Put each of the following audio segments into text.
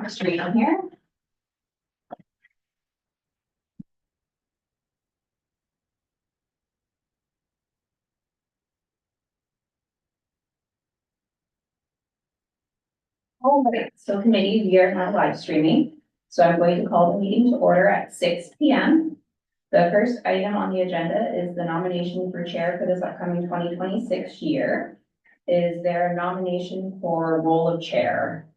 straight on here. All right, so committee, we are now live streaming. So I'm going to call the meeting to order at 6 p.m. The first item on the agenda is the nomination for chair for this upcoming 2026 year. Is there a nomination for role of chair?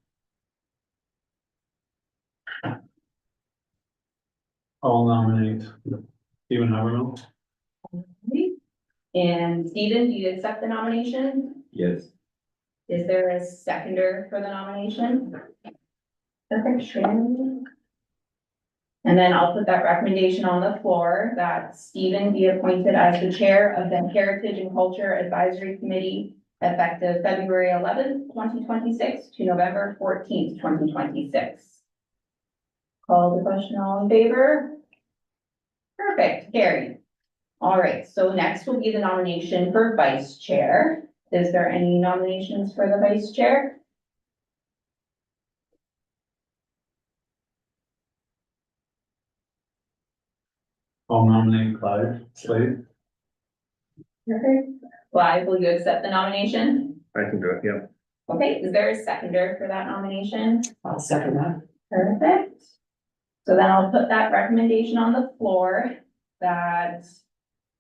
I'll nominate Stephen Habermill. And Stephen, do you accept the nomination? Yes. Is there a seconder for the nomination? Perfect, Shannon. And then I'll put that recommendation on the floor that Stephen be appointed as the chair of the Heritage and Culture Advisory Committee effective February 11th, 2026 to November 14th, 2026. Call the question, all in favor? Perfect, carried. All right, so next will be the nomination for vice chair. Is there any nominations for the vice chair? I'll nominate Clyde Slade. Perfect. Clive, will you accept the nomination? I can do it, yeah. Okay, is there a seconder for that nomination? I'll second that. Perfect. So then I'll put that recommendation on the floor that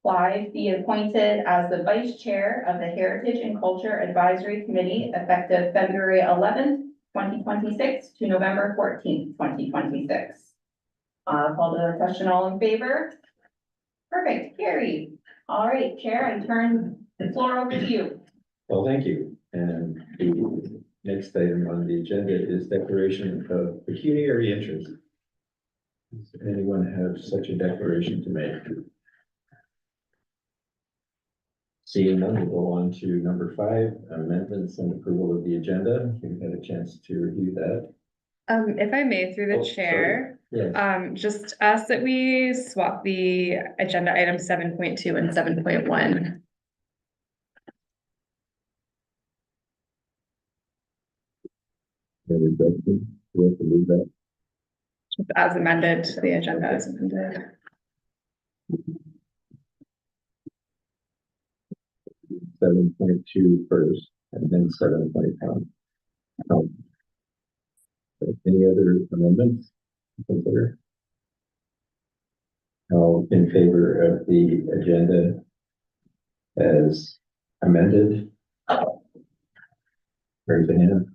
Clive be appointed as the vice chair of the Heritage and Culture Advisory Committee effective February 11th, 2026 to November 14th, 2026. Call the question, all in favor? Perfect, carried. All right, Chair, I turn the floor over to you. Well, thank you. And the next item on the agenda is declaration of pecuniary interest. Does anyone have such a declaration to make? Seeing none, we'll go on to number 5, amendments and approval of the agenda. You've had a chance to review that. If I may, through the Oh, chair, Yes, just ask that we swap the agenda item 7.2 and 7.1. we have to move that. Just as amended, the agenda as amended. 7.2 first, and then 7.1. Any other amendments to consider? All in favor of the agenda as amended? Raise a hand.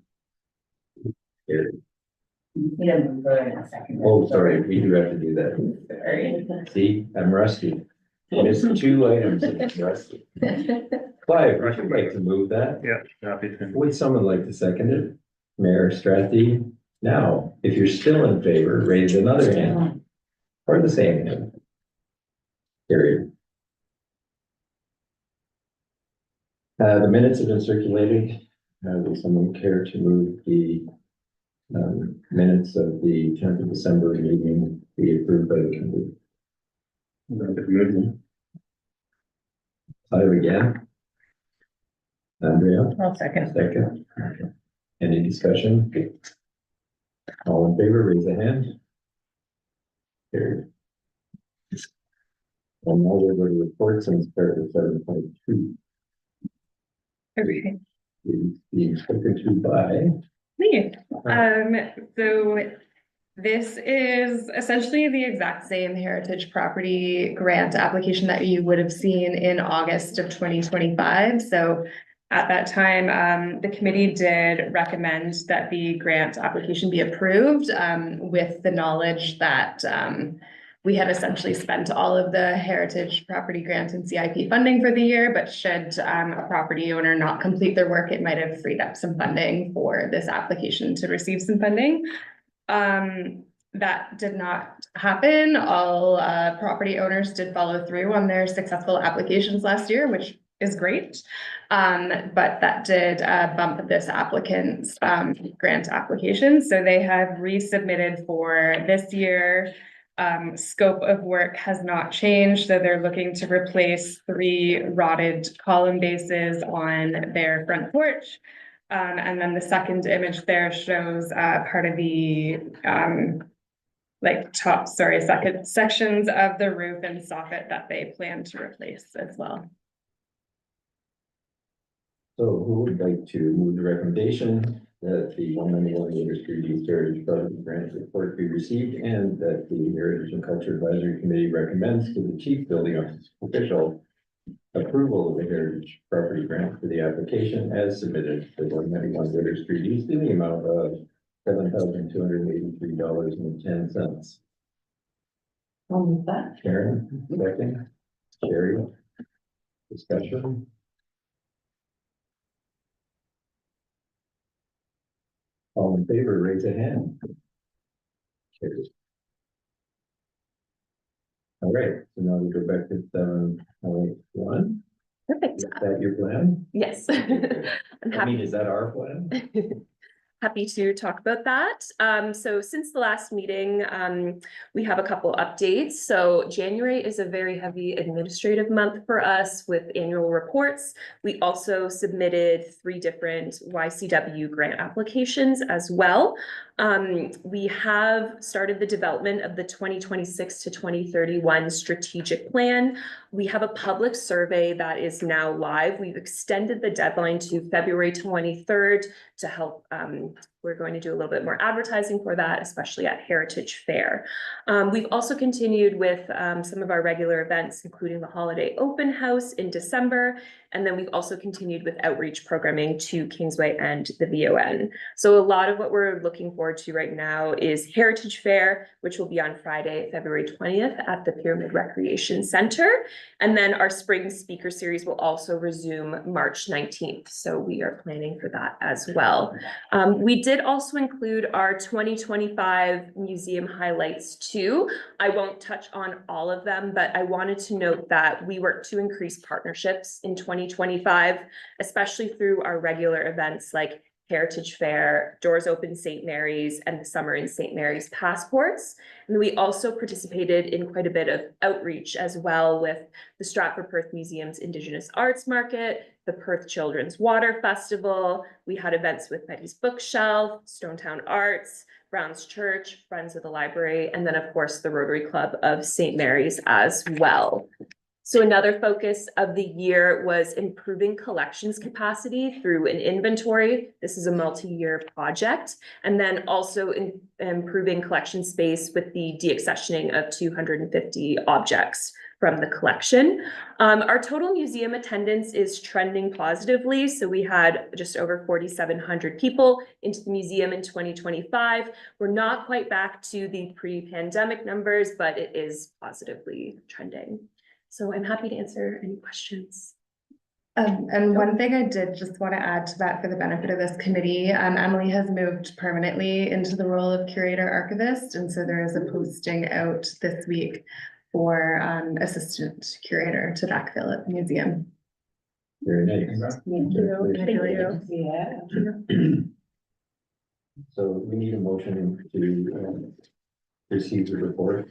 Here. Need a mover in a second. Oh, sorry, we do have to do that. Sorry. See, I'm rusty. Missed 2 items and I'm rusty. Clive, would you like to move that? Yeah, happy to. Would someone like to second it? Mayor Strathy? Now, if you're still in favor, raise another hand. Or the same hand. Carried. The minutes have been circulated. Will someone care to move the minutes of the 10th of December meeting be approved by the committee? Clive again. Andrea? I'll second. Second. Okay. Any discussion? All in favor, raise a hand. Carried. And now we're going to reports and start with 7.2. Okay. Being spoken to by. Me. So this is essentially the exact same heritage property grant application that you would have seen in August of 2025. So at that time, the committee did recommend that the grant application be approved with the knowledge that we had essentially spent all of the heritage property grant and CIP funding for the year, but should a property owner not complete their work, it might have freed up some funding for this application to receive some funding. That did not happen. All property owners did follow through on their successful applications last year, which is great. But that did bump this applicant's grant application. So they have resubmitted for this year. Scope of work has not changed, so they're looking to replace 3 rotted column bases on their front porch. And then the second image there shows part of the second sections of the roof and soffit that they plan to replace as well. So who would like to move the recommendation that the 191 Water Street East Heritage Project Grant report be received and that the Heritage and Culture Advisory Committee recommends to the chief building official approval of the Heritage Property Grant for the application as submitted for 191 Water Street East in the amount of $7,283.10. I'll move that. Karen, second. Sherry. Discussion. All in favor, raise a hand. Carries. All right, so now we go back to 7.1. Perfect. Is that your plan? Yes. I'm I mean, happy, is that our plan? happy to talk about that. So since the last meeting, we have a couple updates. So January is a very heavy administrative month for us with annual reports. We also submitted 3 different YCW grant applications as well. We have started the development of the 2026 to 2031 strategic plan. We have a public survey that is now live. We've extended the deadline to February 23rd to help. We're going to do a little bit more advertising for that, especially at Heritage Fair. We've also continued with some of our regular events, including the Holiday Open House in December. And then we've also continued with outreach programming to Kingsway and the VON. So a lot of what we're looking forward to right now is Heritage Fair, which will be on Friday, February 20th at the Pyramid Recreation Center. And then our spring speaker series will also resume March 19th. So we are planning for that as well. We did also include our 2025 museum highlights too. I won't touch on all of them, but I wanted to note that we work to increase partnerships in 2025, especially through our regular events like Heritage Fair, Doors Open St. Mary's, and the Summer in St. Mary's passports. And we also participated in quite a bit of outreach as well with the Stratford Perth Museum's Indigenous Arts Market, the Perth Children's Water Festival. We had events with Betty's Bookshelf, Stonetown Arts, Brown's Church, Friends of the Library, and then of course the Rotary Club of St. Mary's as well. So another focus of the year was improving collections capacity through an inventory. This is a multi-year project. And then also improving collection space with the deaccessioning of 250 objects from the collection. Our total museum attendance is trending positively. So we had just over 4,700 people into the museum in 2025. We're not quite back to the pre-pandemic numbers, but it is positively trending. So I'm happy to answer any questions. And one thing I did just want to add to that for the benefit of this committee, Emily has moved permanently into the role of curator archivist. And so there is a posting out this week for assistant curator to backfill at the museum. Very nice. Thank you. Thank you. Yeah. So we need a motion to receive the report.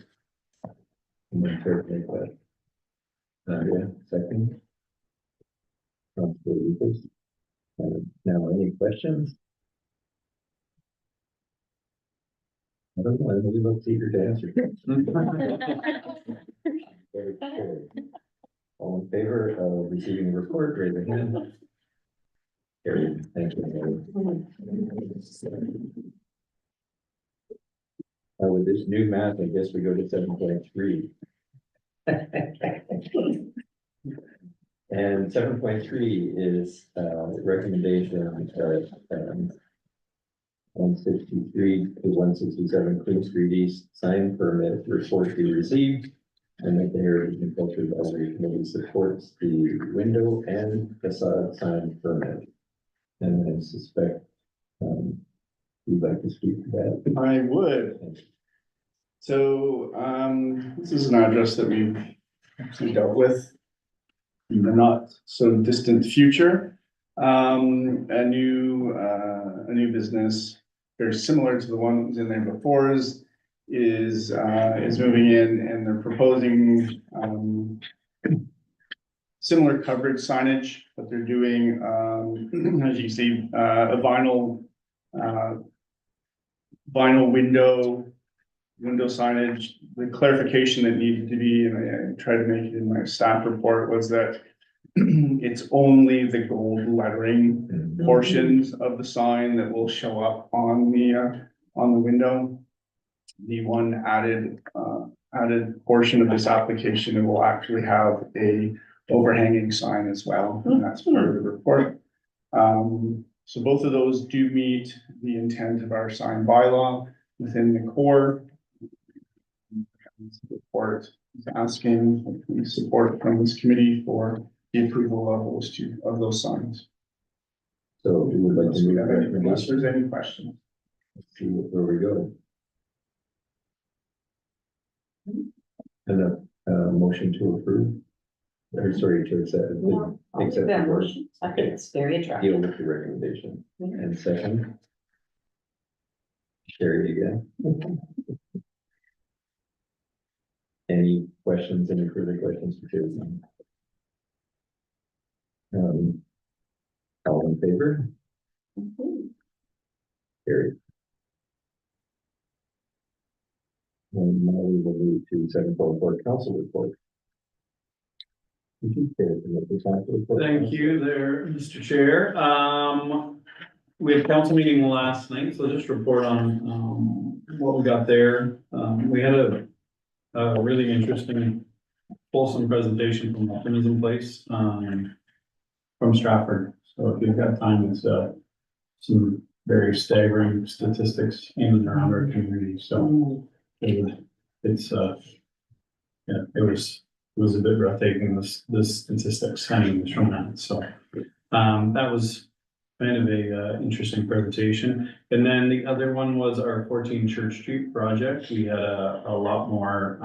And then interpret that. Yeah, second. Now, any questions? I don't know, everybody looks eager to answer. Very good. All in favor of receiving the report, raise your hand. Carried. Thank you. With this new math, I guess we go to 7.3. And 7.3 is recommendation of 163 to 167 Queen Street East sign permit report be received, and that the Heritage and Culture Advisory Committee supports the window and facade sign permit. And I suspect you'd like to speak to that. I would. So, this is an address that we've actually dealt with in the not so distant future. A new business, very similar to the one that was in there before is moving in, and they're proposing, similar coverage signage, but they're doing, as you see, a vinyl window signage. The clarification that needed to be, and I tried to make it in my staff report, was that it's only the gold lettering portions of the sign that will show up on the window. The one added portion of this application, and will actually have a overhanging sign as well, and that's part of the report. So both of those do meet the intent of our sign bylaw within the core. Report is asking support from this committee for the approval of those signs. So we would like to move the Unless there's recommendation. any questions. Let's see where we go. And a motion to approve. Or sorry, to accept. No, I'll make accept that the board. motion. I think it's very attractive. Deal with the recommendation. Mhm. And second. Sherry again. Any questions, any further questions for Jason? All in favor? Carried. And now we will move to 7.4 council report. Would you care to make the council report? Thank you there, Mr. Chair. We had council meeting last night, so just report on, what we got there. We had a really interesting, fulsome presentation from Optimism Place, from Stratford. So if you've got time, it's, some very staggering statistics in and around our community, so it's, yeah, it was a bit breathtaking, the statistics coming from that, so. That was kind of a, interesting presentation. And then the other one was our 14 Church Street project. We had a lot more,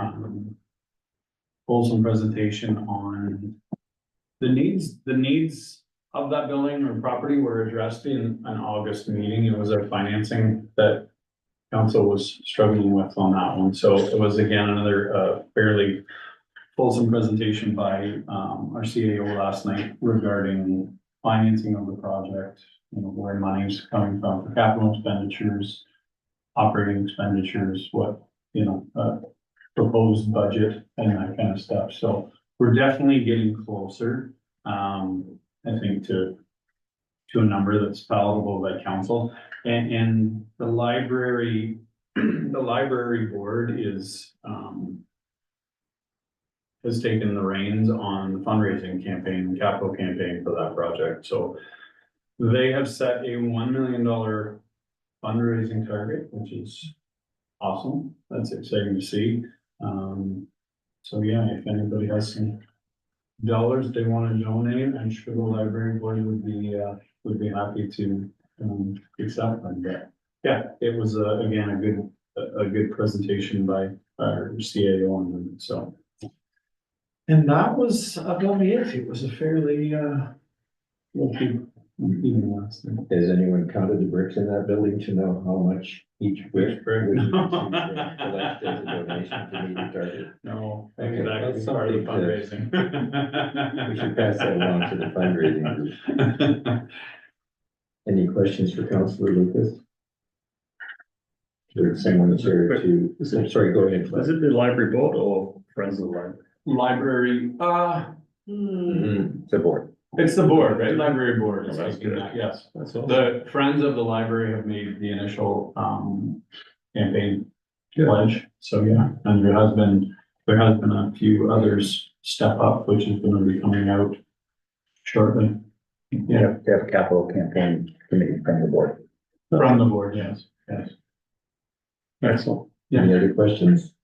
fulsome presentation on the needs of that building or property were addressed in an August meeting. It was our financing that council was struggling with on that one. So it was again, another, fairly fulsome presentation by, our CAO last night regarding financing of the project, you know, where money's coming from for capital expenditures, operating expenditures, what, you know, proposed budget and that kind of stuff. So we're definitely getting closer, I think to a number that's palatable by council. And the library, the library board is, has taken the reins on the fundraising campaign, capital campaign for that project. So they have set a $1 million fundraising target, which is awesome. That's exciting to see. So yeah, if anybody has some dollars they want to donate, I'm sure the library board would be happy to accept them. But yeah, it was again a good presentation by our CAO on them. So. And that was about it. It was a fairly low-key meeting last night. Has anyone counted the bricks in that building to know how much each brick brick? would need to collect as a donation to meet the target? No, Okay, maybe that could that's be part of the something fundraising. We should pass that along to the fundraising group. Any questions for Councilor Lucas? There's someone here to, sorry, go ahead. Is it the library board or Friends of the Library? Library, The board. it's the board, right? Library board is Oh, that's asking good. that, yes. That's all. The Friends of the Library have made the initial campaign Good. pledge, so yeah, and there has been a few others step up, which is gonna be coming out shortly. Yeah, They have a capital campaign committee from the board. from the board, yes, yes. Excellent. Yeah. Any other questions?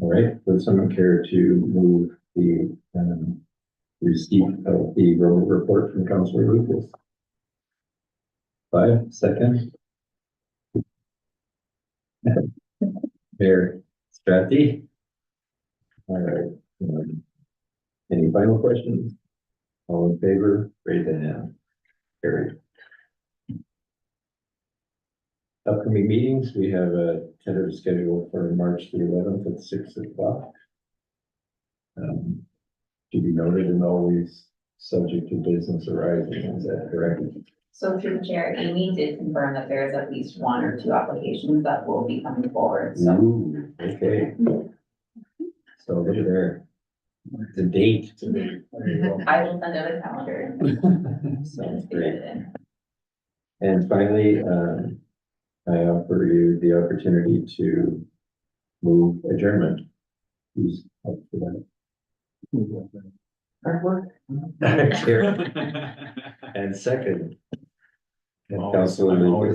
All right, would someone care to move the receipt of the road report from Councilor Lucas? 5 seconds. Mayor Stratty. All right. Any final questions? All in favor, raise a hand. Carried. Upcoming meetings, we have a tentative schedule for March the 11th at 6 o'clock. to be noted and always subject to business arising, is that correct? So through the chair, Amy did confirm that there is at least one or two applications that will be coming forward, so. Ooh, okay. So look at there. The date. I will send out a calendar. Sounds great. And finally, I offer you the opportunity to move adjournment. Who's up for that? Chair. And second. And Always- Councilor I'm Lucas. always